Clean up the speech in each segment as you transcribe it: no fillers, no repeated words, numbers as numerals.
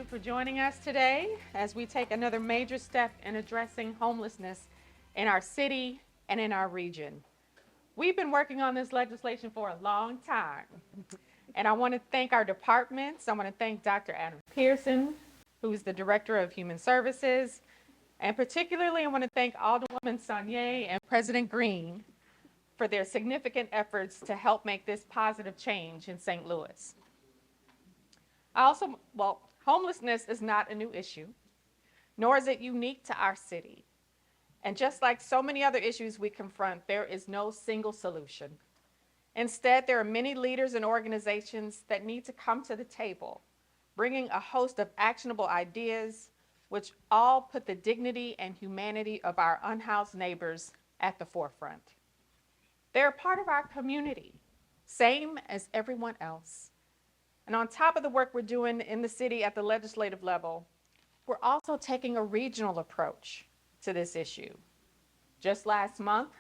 everyone for joining us today as we take another major step in addressing homelessness in our city and in our region. We've been working on this legislation for a long time, and I want to thank our departments. I want to thank Dr. Adam Pearson, who is the Director of Human Services, and particularly I want to thank Alderwoman Sonier and President Green for their significant efforts to help make this positive change in St. Louis. Homelessness is not a new issue, nor is it unique to our city. And just like so many other issues we confront, there is no single solution. Instead, there are many leaders and organizations that need to come to the table, bringing a host of actionable ideas, which all put the dignity and humanity of our unhoused neighbors at the forefront. They're a part of our community, same as everyone else. And on top of the work we're doing in the city at the legislative level, we're also taking a regional approach to this issue. Just last month,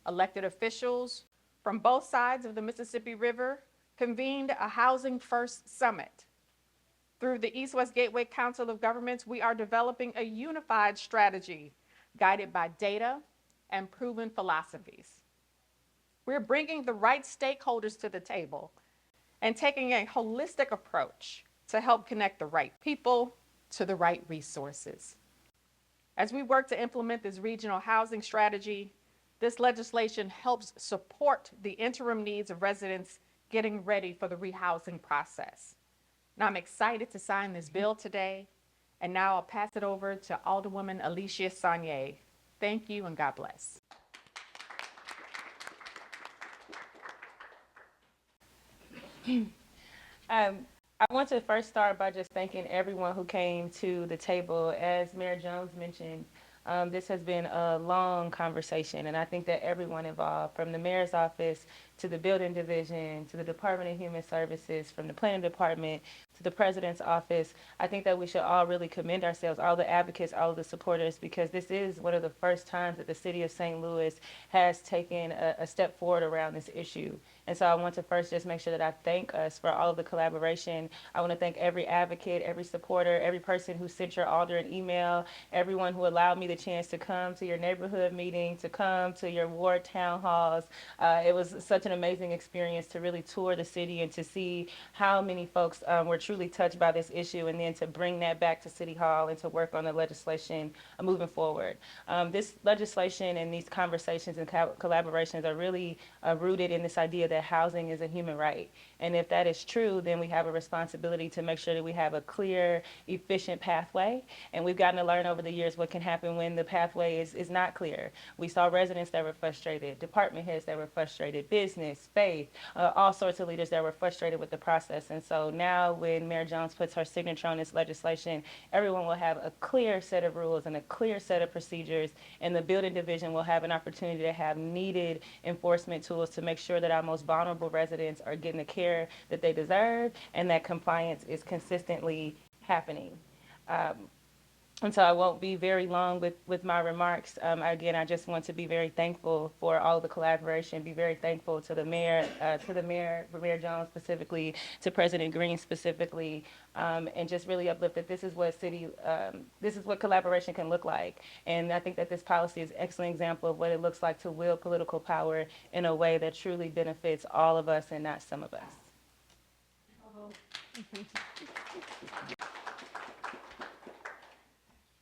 elected officials from both sides of the Mississippi River convened a Housing First Summit. Through the East-West Gateway Council of Governments, we are developing a unified strategy guided by data and proven philosophies. We're bringing the right stakeholders to the table and taking a holistic approach to help connect the right people to the right resources. As we work to implement this regional housing strategy, this legislation helps support the interim needs of residents getting ready for the rehousing process. And I'm excited to sign this bill today, and now I'll pass it over to Alderwoman Alicia Sonier. Thank you and God bless. I want to first start by just thanking everyone who came to the table. As Mayor Jones mentioned, this has been a long conversation, and I think that everyone involved, from the mayor's office to the building division, to the Department of Human Services, from the planning department to the president's office, I think that we should all really commend ourselves, all the advocates, all of the supporters, because this is one of the first times that the city of St. Louis has taken a step forward around this issue. And so I want to first just make sure that I thank us for all of the collaboration. I want to thank every advocate, every supporter, every person who sent your alder an email, everyone who allowed me the chance to come to your neighborhood meeting, to come to your ward town halls. It was such an amazing experience to really tour the city and to see how many folks were truly touched by this issue, and then to bring that back to City Hall and to work on the legislation moving forward. This legislation and these conversations and collaborations are really rooted in this idea that housing is a human right. And if that is true, then we have a responsibility to make sure that we have a clear, efficient pathway. And we've gotten to learn over the years what can happen when the pathway is not clear. We saw residents that were frustrated, department heads that were frustrated, business, faith, all sorts of leaders that were frustrated with the process. And so now when Mayor Jones puts her signature on this legislation, everyone will have a clear set of rules and a clear set of procedures, and the building division will have an opportunity to have needed enforcement tools to make sure that our most vulnerable residents are getting the care that they deserve and that compliance is consistently happening. And so I won't be very long with my remarks. Again, I just want to be very thankful for all the collaboration, be very thankful to the mayor, Mayor Jones specifically, to President Green specifically, and just really uplift that this is what collaboration can look like. And I think that this policy is an excellent example of what it looks like to wield political power in a way that truly benefits all of us and not some of us.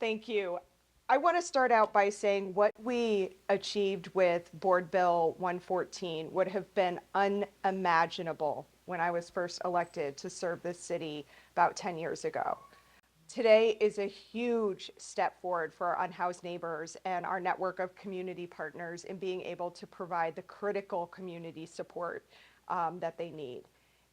Thank you. I want to start out by saying what we achieved with Board Bill 114 would have been unimaginable when I was first elected to serve this city about 10 years ago. Today is a huge step forward for our unhoused neighbors and our network of community partners in being able to provide the critical community support that they need.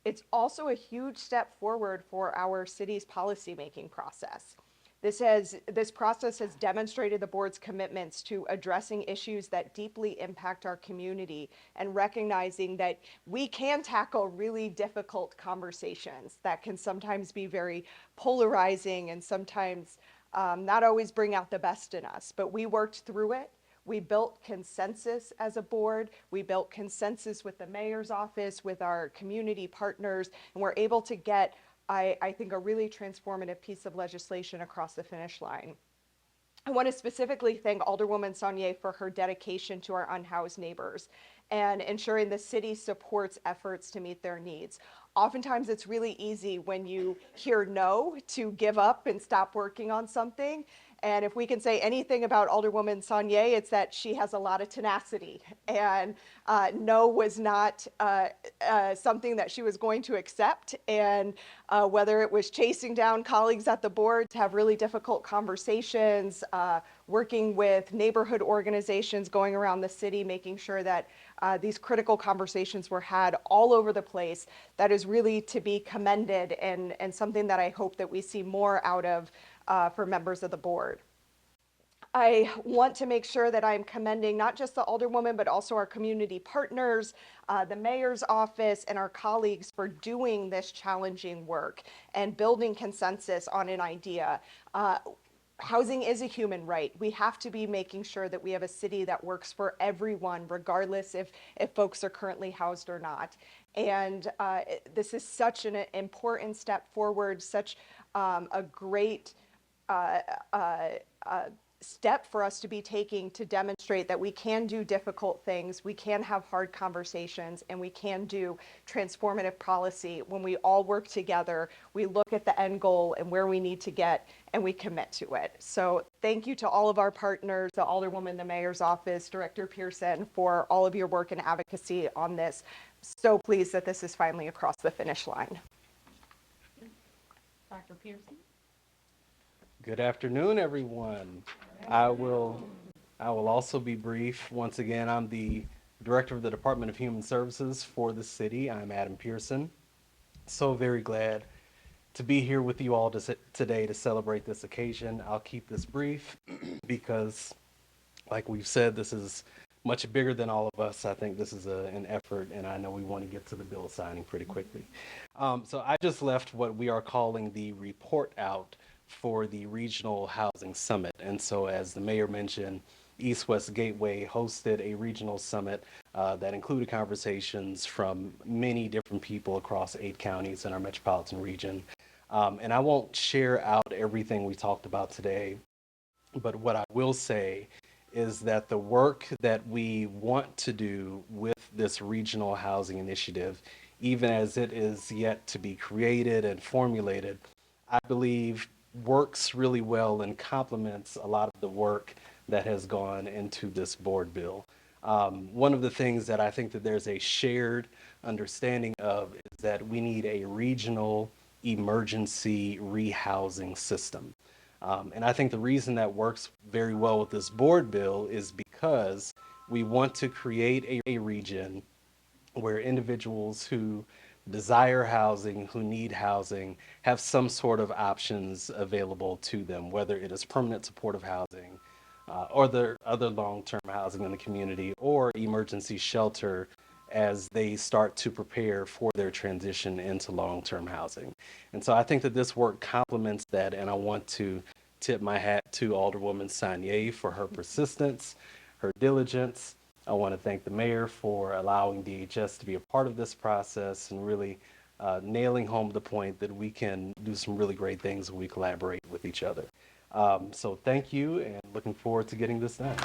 It's also a huge step forward for our city's policymaking process. This process has demonstrated the board's commitments to addressing issues that deeply impact our community and recognizing that we can tackle really difficult conversations that can sometimes be very polarizing and sometimes not always bring out the best in us. But we worked through it. We built consensus as a board. We built consensus with the mayor's office, with our community partners, and we're able to get I think, a really transformative piece of legislation across the finish line. I want to specifically thank Alderwoman Saunier for her dedication to our unhoused neighbors and ensuring the city supports efforts to meet their needs. Oftentimes, it's really easy when you hear no to give up and stop working on something. And if we can say anything about Alderwoman Saunier, it's that she has a lot of tenacity. And no was not something that she was going to accept. And whether it was chasing down colleagues at the board to have really difficult conversations, working with neighborhood organizations going around the city, making sure that these critical conversations were had all over the place, that is really to be commended and something that I hope that we see more out of for members of the board. I want to make sure that I'm commending not just the Alderwoman, but also our community partners, the mayor's office, and our colleagues for doing this challenging work and building consensus on an idea. Housing is a human right. We have to be making sure that we have a city that works for everyone, regardless if folks are currently housed or not. And this is such an important step forward, such a great step for us to be taking to demonstrate that we can do difficult things, we can have hard conversations, and we can do transformative policy when we all work together, we look at the end goal and where we need to get, and we commit to it. So thank you to all of our partners, the Alderwoman, the Mayor's Office, Director Pearson, for all of your work and advocacy on this. So pleased that this is finally across the finish line. Dr. Pearson? Good afternoon, everyone. I will also be brief. Once again, I'm the Director of the Department of Human Services for the city. I'm Adam Pearson. So very glad to be here with you all today to celebrate this occasion. I'll keep this brief because, like we've said, this is much bigger than all of us. I think this is an effort, and I know we want to get to the bill signing pretty quickly. So I just left what we are calling the report out for the Regional Housing Summit. And so, as the mayor mentioned, East West Gateway hosted a regional summit that included conversations from many different people across 8 counties in our metropolitan region. And I won't share out everything we talked about today, but what I will say is that the work that we want to do with this regional housing initiative, even as it is yet to be created and formulated, I believe works really well and complements a lot of the work that has gone into this board bill. One of the things that I think that there's a shared understanding of is that we need a regional emergency rehousing system. And I think the reason that works very well with this board bill is because we want to create a region where individuals who desire housing, who need housing, have some sort of options available to them, whether it is permanent supportive housing or the other long-term housing in the community or emergency shelter as they start to prepare for their transition into long-term housing. And so I think that this work complements that, and I want to tip my hat to Alderwoman Saunier for her persistence, her diligence. I want to thank the mayor for allowing DHS to be a part of this process and really nailing home the point that we can do some really great things when we collaborate with each other. So thank you, and looking forward to getting this done.